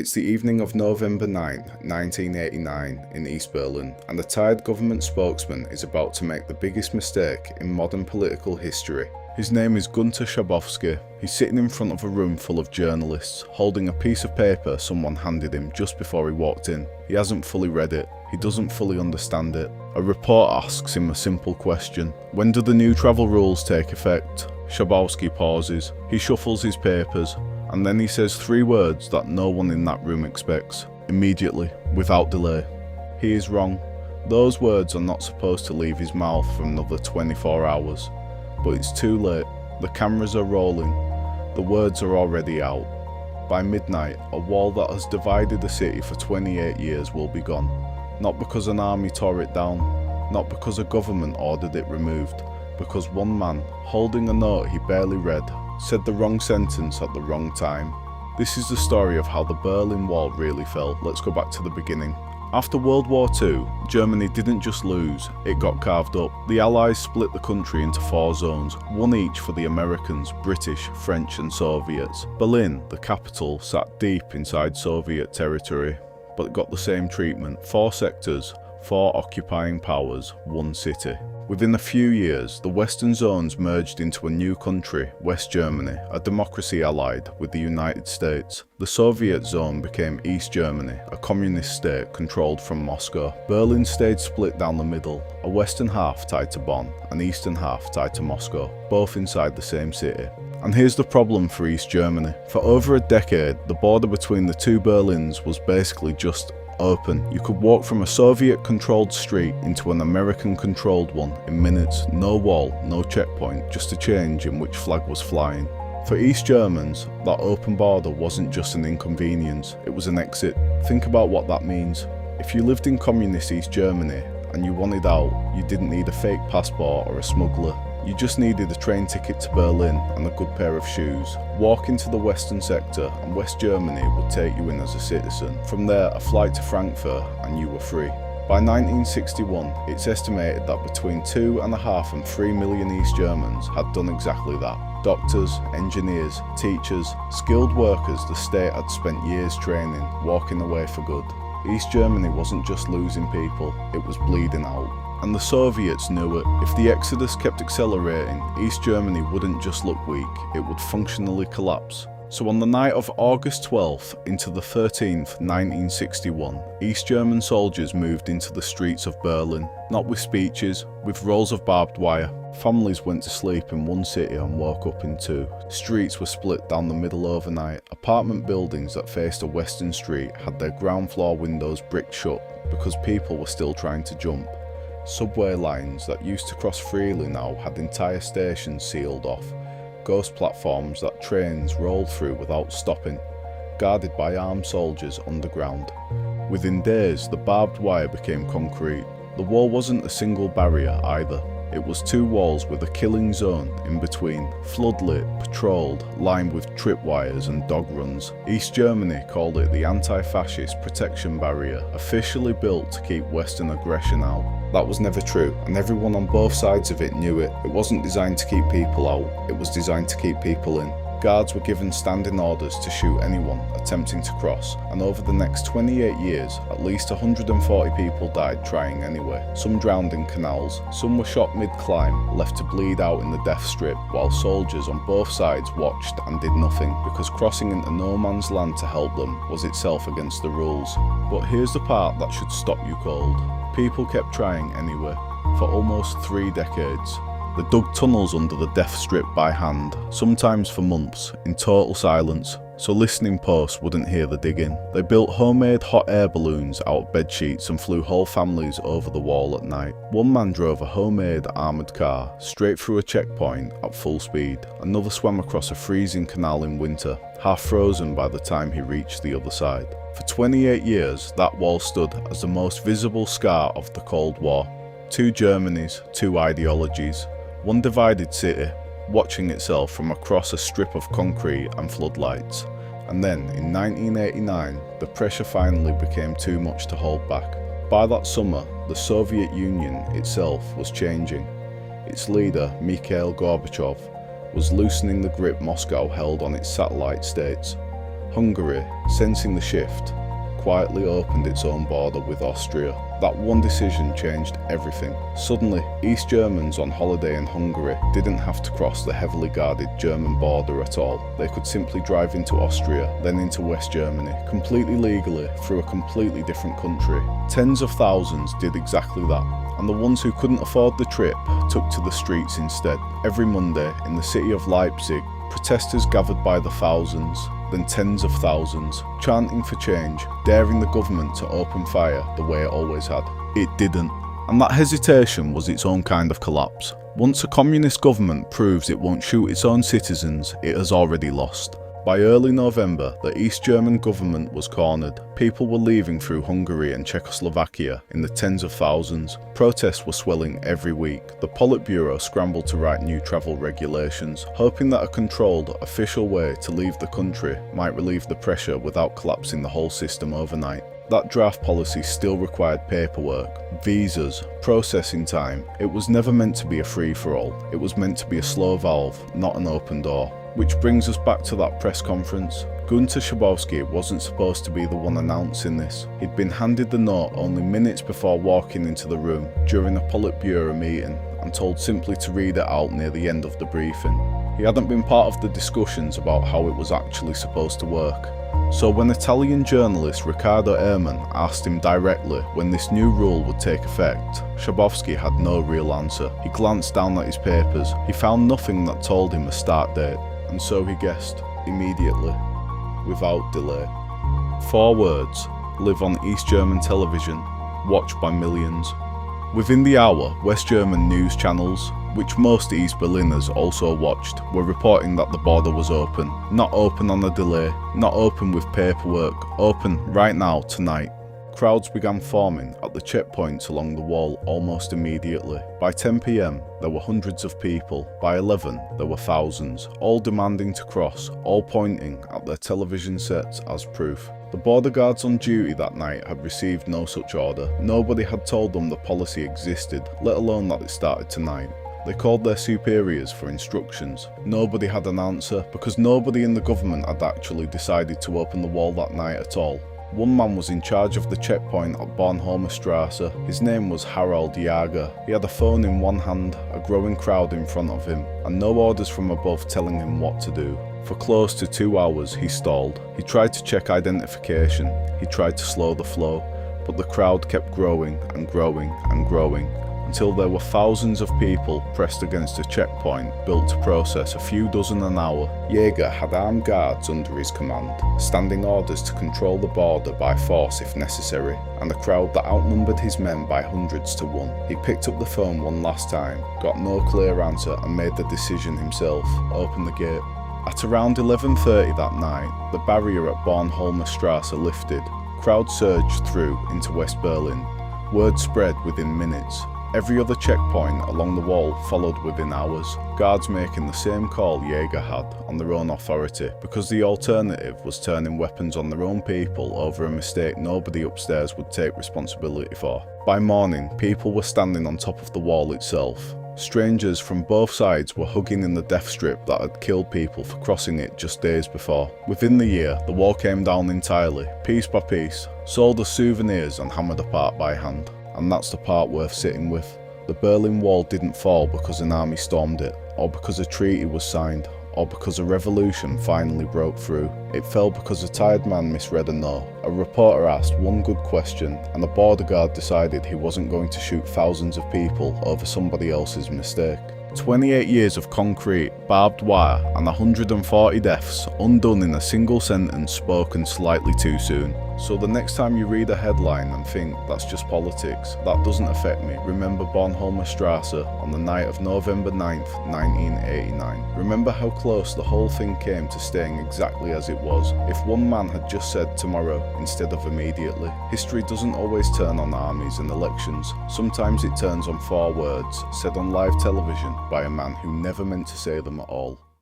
It's the evening of November 9, 1989 in East Berlin, and a tired government spokesman is about to make the biggest mistake in modern political history. His name is Günter Schabowski. He's sitting in front of a room full of journalists, holding a piece of paper someone handed him just before he walked in. He hasn't fully read it. He doesn't fully understand it. A reporter asks him a simple question. When do the new travel rules take effect? Schabowski pauses. He shuffles his papers, and then he says three words that no one in that room expects. Immediately, without delay. He is wrong. Those words are not supposed to leave his mouth for another 24 hours. But it's too late. The cameras are rolling. The words are already out. By midnight, a wall that has divided the city for 28 years will be gone. Not because an army tore it down, not because a government ordered it removed, because one man, holding a note he barely read, said the wrong sentence at the wrong time. This is the story of how the Berlin Wall really fell. Let's go back to the beginning. After World War II, Germany didn't just lose, it got carved up. The Allies split the country into 4 zones, one each for the Americans, British, French and Soviets. Berlin, the capital, sat deep inside Soviet territory, but got the same treatment. 4 sectors, 4 occupying powers, 1 city. Within a few years, the Western zones merged into a new country, West Germany, a democracy allied with the United States. The Soviet zone became East Germany, a communist state controlled from Moscow. Berlin stayed split down the middle, a western half tied to Bonn, an eastern half tied to Moscow, both inside the same city. And here's the problem for East Germany. For over a decade, the border between the two Berlins was basically just open. You could walk from a Soviet-controlled street into an American-controlled one in minutes. No wall, no checkpoint, just a change in which flag was flying. For East Germans, that open border wasn't just an inconvenience, it was an exit. Think about what that means. If you lived in communist East Germany and you wanted out, you didn't need a fake passport or a smuggler. You just needed a train ticket to Berlin and a good pair of shoes. Walk into the western sector and West Germany would take you in as a citizen. From there, a flight to Frankfurt and you were free. By 1961, it's estimated that between 2.5 and 3 million East Germans had done exactly that. Doctors, engineers, teachers, skilled workers the state had spent years training, walking away for good. East Germany wasn't just losing people, it was bleeding out. And the Soviets knew it. If the exodus kept accelerating, East Germany wouldn't just look weak, it would functionally collapse. So on the night of August 12th into the 13th, 1961, East German soldiers moved into the streets of Berlin, not with speeches, with rolls of barbed wire. Families went to sleep in one city and woke up in 2. Streets were split down the middle overnight. Apartment buildings that faced a western street had their ground floor windows bricked shut because people were still trying to jump. Subway lines that used to cross freely now had entire stations sealed off. Ghost platforms that trains rolled through without stopping, guarded by armed soldiers underground. Within days, the barbed wire became concrete. The wall wasn't a single barrier either. It was 2 walls with a killing zone in between, floodlit, patrolled, lined with tripwires and dog runs. East Germany called it the anti-fascist protection barrier, officially built to keep Western aggression out. That was never true, and everyone on both sides of it knew it. It wasn't designed to keep people out, it was designed to keep people in. Guards were given standing orders to shoot anyone attempting to cross, and over the next 28 years, at least 140 people died trying anyway. Some drowned in canals, some were shot mid-climb, left to bleed out in the death strip, while soldiers on both sides watched and did nothing, because crossing into no man's land to help them was itself against the rules. But here's the part that should stop you cold. People kept trying anyway, for almost 3 decades. They dug tunnels under the death strip by hand, sometimes for months, in total silence, so listening posts wouldn't hear the digging. They built homemade hot air balloons out of bed sheets and flew whole families over the wall at night. One man drove a homemade armoured car straight through a checkpoint at full speed. Another swam across a freezing canal in winter, half frozen by the time he reached the other side. For 28 years, that wall stood as the most visible scar of the Cold War. 2 Germanys, 2 ideologies. One divided city, watching itself from across a strip of concrete and floodlights. And then, in 1989, the pressure finally became too much to hold back. By that summer, the Soviet Union itself was changing. Its leader, Mikhail Gorbachev, was loosening the grip Moscow held on its satellite states. Hungary, sensing the shift, quietly opened its own border with Austria. That one decision changed everything. Suddenly, East Germans on holiday in Hungary didn't have to cross the heavily guarded German border at all. They could simply drive into Austria, then into West Germany, completely legally through a completely different country. Tens of thousands did exactly that, and the ones who couldn't afford the trip took to the streets instead. Every Monday, in the city of Leipzig, protesters gathered by the thousands, then tens of thousands, chanting for change, daring the government to open fire the way it always had. It didn't. And that hesitation was its own kind of collapse. Once a communist government proves it won't shoot its own citizens, it has already lost. By early November, the East German government was cornered. People were leaving through Hungary and Czechoslovakia in the tens of thousands. Protests were swelling every week. The Politburo scrambled to write new travel regulations, hoping that a controlled, official way to leave the country might relieve the pressure without collapsing the whole system overnight. That draft policy still required paperwork, visas, processing time. It was never meant to be a free-for-all. It was meant to be a slow valve, not an open door. Which brings us back to that press conference. Gunter Schabowski wasn't supposed to be the one announcing this. He'd been handed the note only minutes before walking into the room during a Politburo meeting and told simply to read it out near the end of the briefing. He hadn't been part of the discussions about how it was actually supposed to work. So when Italian journalist Riccardo Ehrman asked him directly when this new rule would take effect, Schabowski had no real answer. He glanced down at his papers. He found nothing that told him a start date. And so he guessed, immediately, without delay. 4 words, live on East German television, watched by millions. Within the hour, West German news channels, which most East Berliners also watched, were reporting that the border was open. Not open on a delay, not open with paperwork, open right now, tonight. Crowds began forming at the checkpoints along the wall almost immediately. By 10 p.m, there were hundreds of people. By 11, there were thousands, all demanding to cross, all pointing at their television sets as proof. The border guards on duty that night had received no such order. Nobody had told them the policy existed, let alone that it started tonight. They called their superiors for instructions. Nobody had an answer, because nobody in the government had actually decided to open the wall that night at all. One man was in charge of the checkpoint at Bornholmer Strasse. His name was Harald Jager. He had a phone in one hand, a growing crowd in front of him, and no orders from above telling him what to do. For close to 2 hours he stalled. He tried to check identification. He tried to slow the flow, but the crowd kept growing and growing and growing, until there were thousands of people pressed against a checkpoint built to process a few dozen an hour. Jaeger had armed guards under his command, standing orders to control the border by force if necessary, and a crowd that outnumbered his men by hundreds to one. He picked up the phone one last time, got no clear answer and made the decision himself, open the gate. At around 11:30 that night, the barrier at Bornholmer Strasse lifted. Crowds surged through into West Berlin. Word spread within minutes. Every other checkpoint along the wall followed within hours, guards making the same call Jaeger had on their own authority, because the alternative was turning weapons on their own people over a mistake nobody upstairs would take responsibility for. By morning, people were standing on top of the wall itself. Strangers from both sides were hugging in the death strip that had killed people for crossing it just days before. Within the year, the wall came down entirely, piece by piece, sold as souvenirs and hammered apart by hand. And that's the part worth sitting with. The Berlin Wall didn't fall because an army stormed it, or because a treaty was signed, or because a revolution finally broke through. It fell because a tired man misread a no. A reporter asked one good question, and the border guard decided he wasn't going to shoot thousands of people over somebody else's mistake. 28 years of concrete, barbed wire, and 140 deaths undone in a single sentence spoken slightly too soon. So the next time you read a headline and think that's just politics, that doesn't affect me, remember Bornholmer Strasse on the night of November 9th, 1989. Remember how close the whole thing came to staying exactly as it was, if one man had just said tomorrow instead of immediately. History doesn't always turn on armies and elections. Sometimes it turns on 4 words, said on live television by a man who never meant to say them at all.